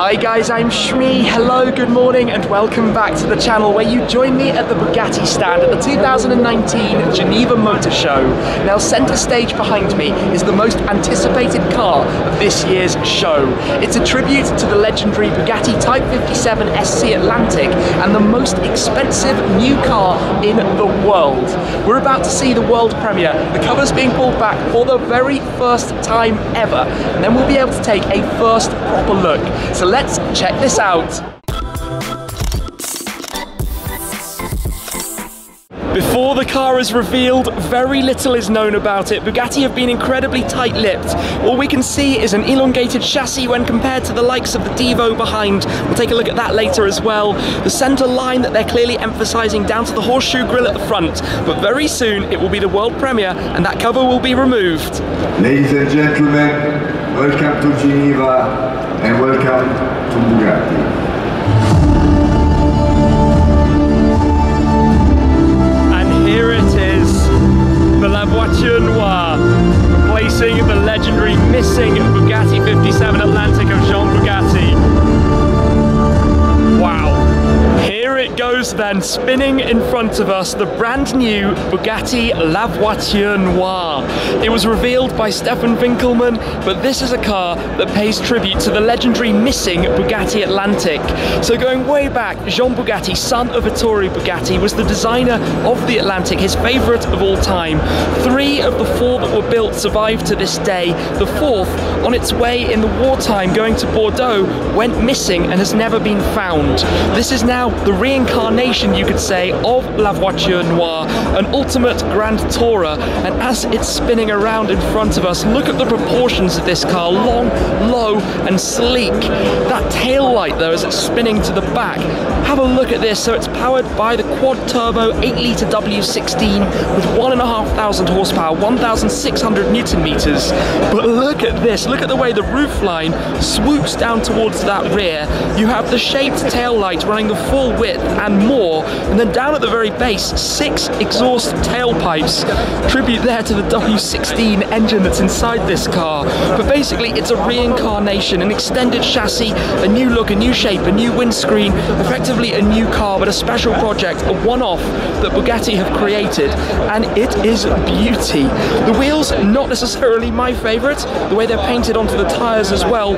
Hi guys, I'm Shmi. Hello, good morning, and welcome back to the channel where you join me at the Bugatti stand at the 2019 Geneva Motorshow. Now, center stage behind me is the most anticipated car of this year's show. It's a tribute to the legendary Bugatti Type 57 SC Atlantic and the most expensive new car in the world. We're about to see the world premiere. The cover's being pulled back for the very first time ever, and then we'll be able to take a first proper look. So let's check this out. Before the car is revealed, very little is known about it. Bugatti have been incredibly tight-lipped. All we can see is an elongated chassis when compared to the likes of the Devo behind. We'll take a look at that later as well. The center line that they're clearly emphasizing down to the horseshoe grille at the front. But very soon it will be the world premiere and that cover will be removed. Ladies and gentlemen, welcome to Geneva and welcome to Bugatti. Here it is, the La Voiture Noire, replacing the legendary missing Bugatti 57 Atlantic of Jean Bugatti. Wow. Here it goes then, spinning in front of us, the brand new Bugatti La Voiture Noire. It was revealed by Stefan Winkelmann, but this is a car that pays tribute to the legendary missing Bugatti Atlantic. So going way back, Jean Bugatti, son of Ettore Bugatti, was the designer of the Atlantic, his favourite of all time. 3 of the 4 that were built survived to this day. The 4th, on its way in the wartime going to Bordeaux, went missing and has never been found. This is now the reincarnation, you could say, of La Voiture Noire, an ultimate grand tourer, and as it's spinning around in front of us, look at the proportions of this car, long, low and sleek. That tail light though, as it's spinning to the back, have a look at this. So it's powered by the quad turbo 8-litre W16 with 1,500 horsepower, 1,600 Newton meters. But look at this, look at the way the roofline swoops down towards that rear. You have the shaped tail light running the full width and more, and then down at the very base, 6 exhaust tailpipes. Tribute there to the W16 engine that's inside this car. But basically it's a reincarnation, an extended chassis, a new look, a new shape, a new windscreen, effectively a new car, but a special project, a one-off that Bugatti have created, and it is beauty. The wheels, not necessarily my favourite, the way they're painted onto the tyres as well.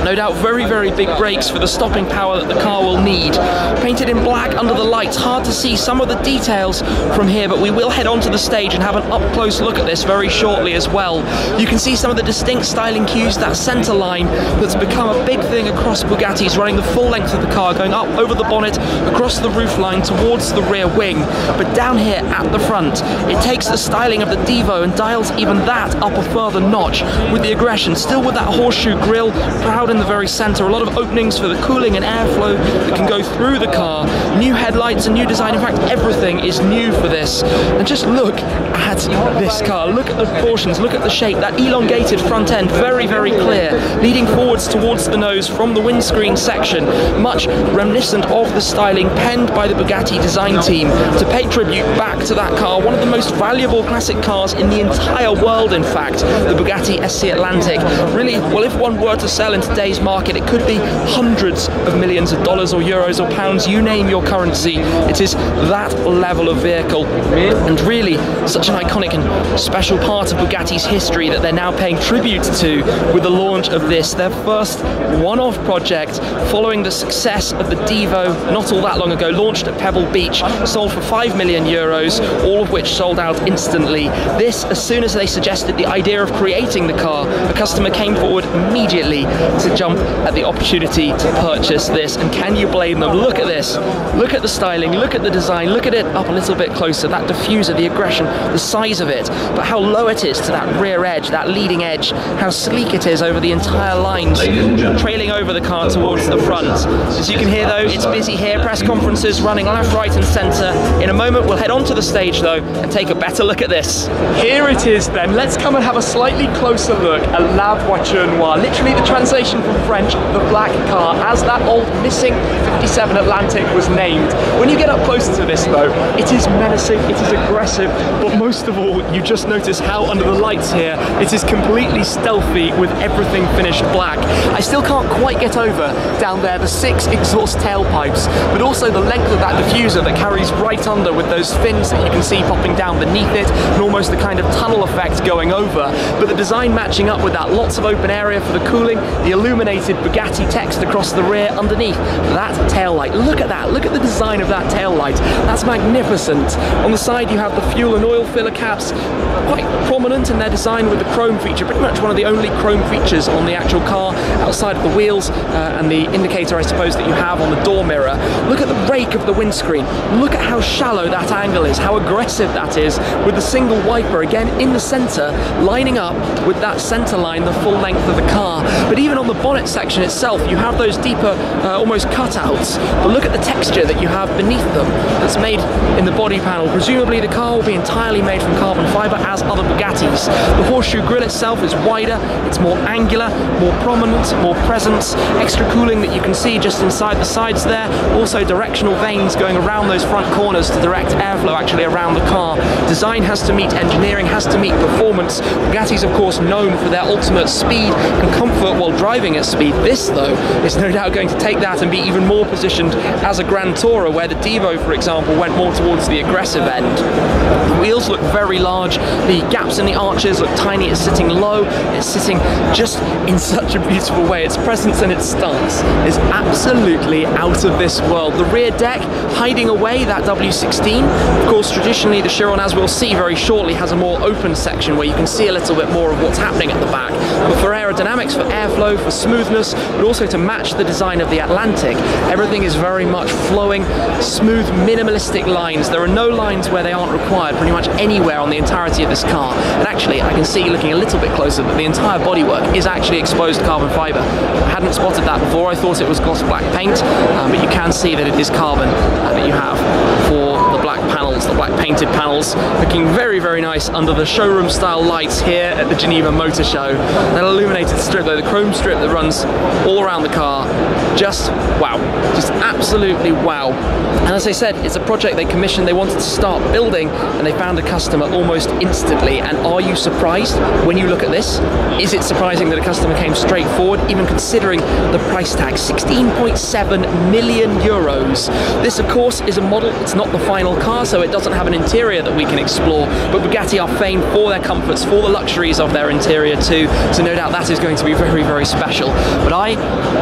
No doubt very, very big brakes for the stopping power that the car will need. Painted in black under the lights, hard to see some of the details from here, but we will head onto the stage and have an up-close look at this very shortly as well. You can see some of the distinct styling cues, that centre line that's become a big thing across Bugattis, running the full length of the car, going up over the bonnet, across the roofline towards the rear wing. But down here at the front, it takes the styling of the Devo and dials even that up a further notch with the aggression, still with that horseshoe grille, proud in the very centre, a lot of openings for the cooling and airflow that can go through the car, new headlights, a new design. In fact, everything is new for this. And just look at this car, look at the proportions, look at the shape, that elongated front end, very, very clear, leading forwards towards the nose from the windscreen section, much reminiscent of the styling penned by the Bugatti design team to pay tribute back to that car, one of the most valuable classic cars in the entire world, in fact, the Bugatti SC Atlantic. Really, well, if one were to sell in today's market, it could be hundreds of millions of dollars or euros or pounds, you name your currency. It is that level of vehicle, and really such an iconic and special part of Bugatti's history that they're now paying tribute to with the launch of this, their first one-off project following the success of the Devo not all that long ago, launched at Pebble Beach, sold for 5 million euros, all of which sold out instantly. This, as soon as they suggested the idea of creating the car, a customer came forward immediately to jump at the opportunity to purchase this, and can you blame them? Look at this, look at the styling, look at the design, look at it up a little bit closer, that diffuser, the aggression, the size of it, but how low it is to that rear edge, that leading edge, how sleek it is over the entire lines, trailing over the car towards the front. As you can hear though, it's busy here, press conferences running left, right and centre. In a moment we'll head onto the stage though and take a better look at this. Here it is then, let's come and have a slightly closer look at La Voiture Noire, literally the translation from French, the black car, as that old missing 57 Atlantic was named. speed. When you get up closer to this though, it is menacing, it is aggressive, but most of all, you just notice how under the lights here, it is completely stealthy with everything finished black. I still can't quite get over down there the 6 exhaust tailpipes, but also the length of that diffuser that carries right under with those fins that you can see popping down beneath it, and almost the kind of tunnel effect going over. But the design matching up with that, lots of open area for the cooling, the illuminated Bugatti text across the rear underneath that tail light. Look at that, look at the design of that tail light. That's magnificent. On the side you have the fuel and oil filler caps, quite prominent in their design with the chrome feature, pretty much one of the only chrome features on the actual car outside of the wheels and the indicator I suppose that you have on the door mirror. Look at the rake of the windscreen, look at how shallow that angle is, how aggressive that is, with the single wiper again in the centre, lining up with that centre line the full length of the car. But even on the bonnet section itself you have those deeper almost cutouts, but look at the texture that you have beneath them that's made in the body panel. Presumably the car will be entirely made from carbon fibre as other Bugattis. The horseshoe grille itself is wider, it's more angular, more prominent, more presence, extra cooling that you can see just inside the sides there, also directional vanes going around those front corners to direct airflow actually around the car. Design has to meet engineering, has to meet performance. Bugatti's of course known for their ultimate speed and comfort while driving at speed. This though is no doubt going to take that and be even more positioned as a Grand Tourer, where the Devo for example went more towards the aggressive end. The wheels look very large, the gaps in the arches look tiny, it's sitting low, it's sitting just in such a beautiful way. Its presence and its stance is absolutely out of this world. The rear deck hiding away that W16. Of course traditionally the Chiron, as we'll see very shortly, has a more open section where you can see a little bit more of what's happening at the back. But for aerodynamics, for airflow, for smoothness, but also to match the design of the Atlantic, everything is very much flowing, smooth, minimalistic lines. There are no lines where they aren't required pretty much anywhere on the entirety of this car. And actually I can see looking a little bit closer that the entire bodywork is actually exposed carbon fibre. I hadn't spotted that before, I thought it was gloss black paint, but you can see that it is carbon that you have for the black panels, the black painted panels, looking very, very nice under the showroom style lights here at the Geneva Motorshow. That illuminated strip though, the chrome strip that runs all around the car, just wow, just absolutely wow. And as I said, it's a project they commissioned, they wanted to start building, and they found a customer almost instantly. And are you surprised when you look at this? Is it surprising that a customer came straight forward, even considering the price tag, 16.7 million euros. This of course is a model, it's not the final car, so it doesn't have an interior that we can explore, but Bugatti are famed for their comforts, for the luxuries of their interior too, so no doubt that is going to be very, very special. But I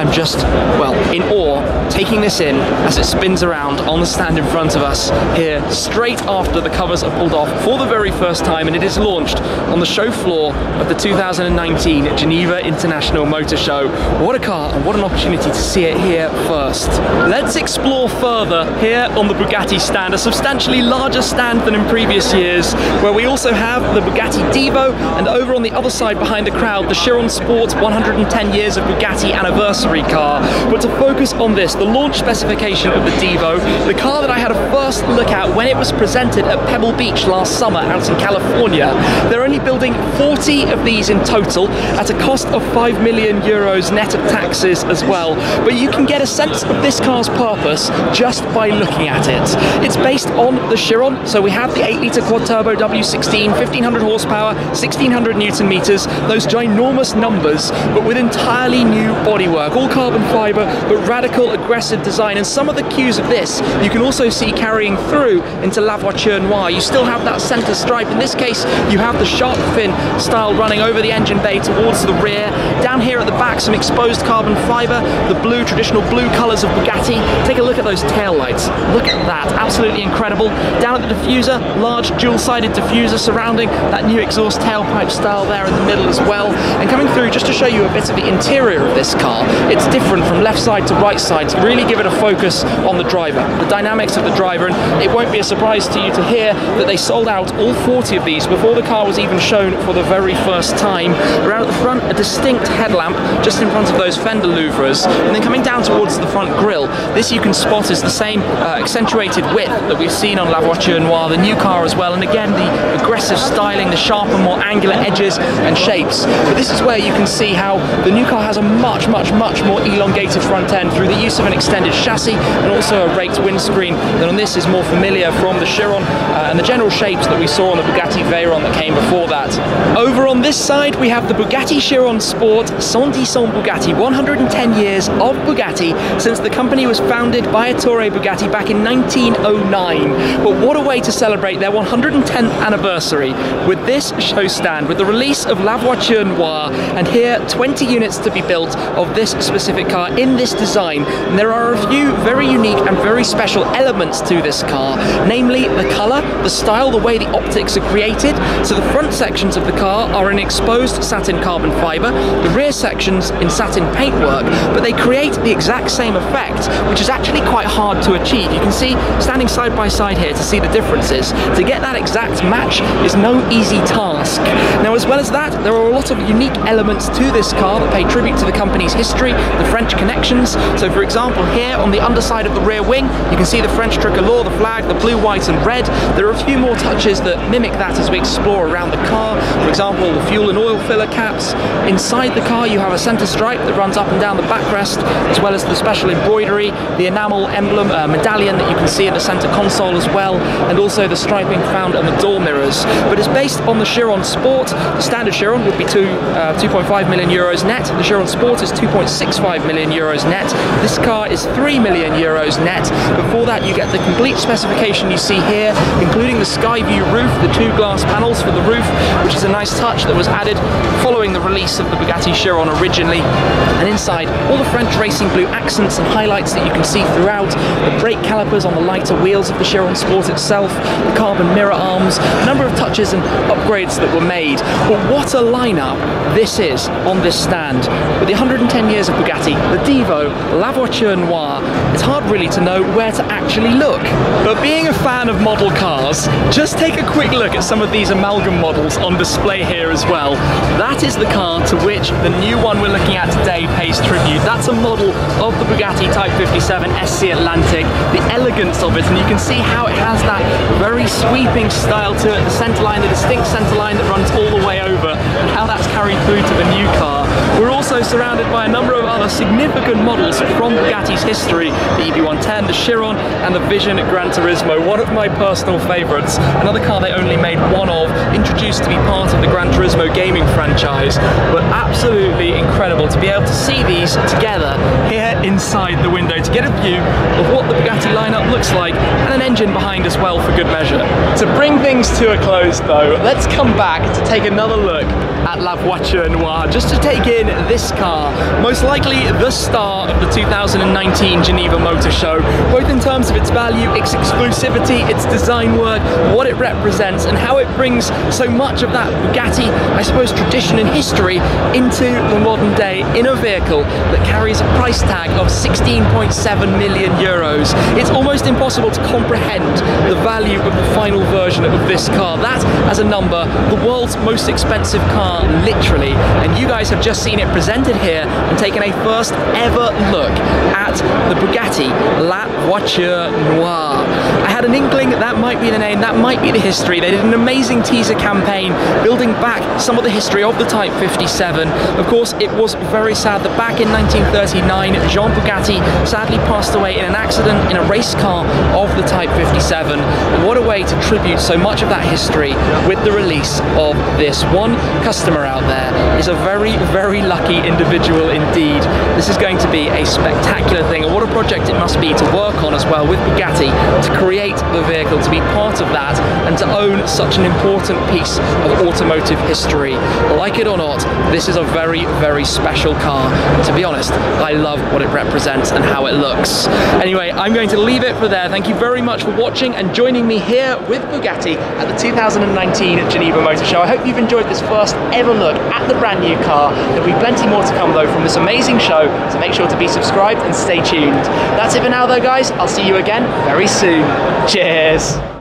am just, well, in awe, taking this in as it spins around on the stand in front of us here, straight after the covers are pulled off for the very first time, and it is launched on the show floor of the 2019 Geneva International Motor Show. What a car, and what an opportunity to see it here first. Let's explore further here on the Bugatti stand, a substantially larger stand than in previous years, where we also have the Bugatti Devo, and over on the other side behind the crowd, the Chiron Sport's 110 years of Bugatti anniversary car. But to focus on this, the launch specification of the Devo, the car that I had a first look at when it was presented at Pebble Beach last summer out in California. They're only building 40 of these in total at a cost of 5 million euros net of taxes as well. But you can get a sense of this car's purpose just by looking at it. It's based on the Chiron, so we have the 8-litre quad-turbo W16, 1500 horsepower, 1600 newton meters, those ginormous numbers, but with entirely new bodywork, all carbon fibre, but radical, aggressive design. And some of the cues of this you can also see carrying through into La Voiture Noire. You still have that centre stripe. In this case, you have the shark fin style running over the engine bay towards the rear. Down here at the back, some exposed carbon fibre, the blue, traditional blue colours of Bugatti. Take a look at those tail lights. Look at that, absolutely incredible. Down at the diffuser, large dual-sided diffuser surrounding that new exhaust tailpipe style there in the middle as well. And coming through, just to show you a bit of the interior of this car, it's different from left side to right side to really give it a focus on the driver, the dynamics of the driver. And it won't be a surprise to you to hear that they sold out all 40 of these before the car was even shown for the very first time. Around at the front, a distinct headlamp just in front of those fender louvres, and then coming down towards the front grille, this you can spot is the same accentuated width that we've seen on La Voiture Noire, the new car as well, and again the aggressive styling, the sharper, more angular edges and shapes. But this is where you can see how the new car has a much more elongated front end through the use of an extended chassis and also a raked windscreen that on this is more familiar from the Chiron and the general shapes that we saw on the Bugatti Veyron that came before that. Over on this side we have the Bugatti Chiron Sport 110 ans Bugatti, 110 years of Bugatti since the company was founded by Ettore Bugatti back in 1909. But what a way to celebrate their 110th anniversary with this show stand, with the release of La Voiture Noire, and here 20 units to be built of this specific car in this design. And there are a few very unique and very special elements to this car, namely the colour, the style, the way the optics are created. So the front sections of the car are in exposed satin carbon fibre, the rear sections in satin paintwork, but they create the exact same effect, which is actually quite hard to achieve. You can see, standing side by side here, to see the differences. To get that exact match is no easy task. Now, as well as that, there are a lot of unique elements to this car that pay tribute to the company's history, the French connections. So for example, here on the underside of the rear wing, you can see the French tricolor, the flag, the blue, white and red. There are a few more touches that mimic that as we explore around the car. For example, the fuel and oil filler caps. Inside the car you have a centre stripe that runs up and down the backrest, as well as the special embroidery, the enamel emblem medallion that you can see in the centre console as well, and also the striping found on the door mirrors. But it's based on the Chiron Sport. The standard Chiron would be 2.5 million euros net. The Chiron Sport is 2.65 million euros net. This car is 3 million euros net. Before that you get the complete specification you see here, including the sky view roof, the two glass panels for the roof, which is a nice touch that was added following the release of the Bugatti Chiron originally. And inside, all the French racing blue accents and highlights that you can see throughout, the brake calipers on the lighter wheels of the Chiron Sport itself, the carbon mirror arms, a number of touches and upgrades that were made. But what a lineup this is on this stand. With the 110 years of Bugatti, the Divo, La Voiture Noire, it's hard really to know where to actually look. But being a fan of model cars, just take a quick look at some of these amalgam models on display here as well. That is the car to which the new one we're looking at today pays tribute. That's a model of the Bugatti Type 57 SC Atlantic, the elegance of it, and you can see how it has that very sweeping style to it, the centerline, the distinct centerline that runs all the way over, and how that's carried through to the new car. We're also surrounded by a number of other significant models from Bugatti's history, the EB110, the Chiron, and the Vision Gran Turismo, one of my personal favourites, another car they only made one of, introduced to be part of the Gran Turismo gaming franchise, but absolutely incredible to be able to see these together here inside the window, to get a view of what the Bugatti lineup looks like, and an engine behind as well for good measure. To bring things to a close though, let's come back to take another look at La Voiture Noire, just to take in this car, most likely the star of the 2019 Geneva Motorshow, both in terms of its value, its exclusivity, its design work, what it represents, and how it brings so much of that Bugatti, I suppose, tradition and history into the modern day in a vehicle that carries a price tag of 16.7 million euros. It's almost impossible to comprehend the value of the final version of this car. That, as a number, the world's most expensive car, literally, and you guys have just seen it presented here and taken a first ever look at the Bugatti La Voiture Noire. I had an inkling that might be the name, that might be the history. They did an amazing teaser campaign building back some of the history of the Type 57. Of course, it was very sad that back in 1939, Jean Bugatti sadly passed away in an accident in a race car of the Type 57. What a way to tribute so much of that history with the release of this. One customer out there is a very, very lucky individual indeed. This is going to be a spectacular thing, and what a project it must be to work on as well with Bugatti, to create the vehicle, to be part of that, and to own such an important piece of automotive history. Like it or not, this is a very, very special car. To be honest, I love what it represents and how it looks. Anyway, I'm going to leave it for there. Thank you very much for watching and joining me here with Bugatti at the 2019 Geneva Motor Show. I hope you've enjoyed this first ever look at the brand new car. There'll be plenty more to come though from this amazing show, so make sure to be subscribed and stay tuned. That's it for now though guys, I'll see you again very soon. Cheers!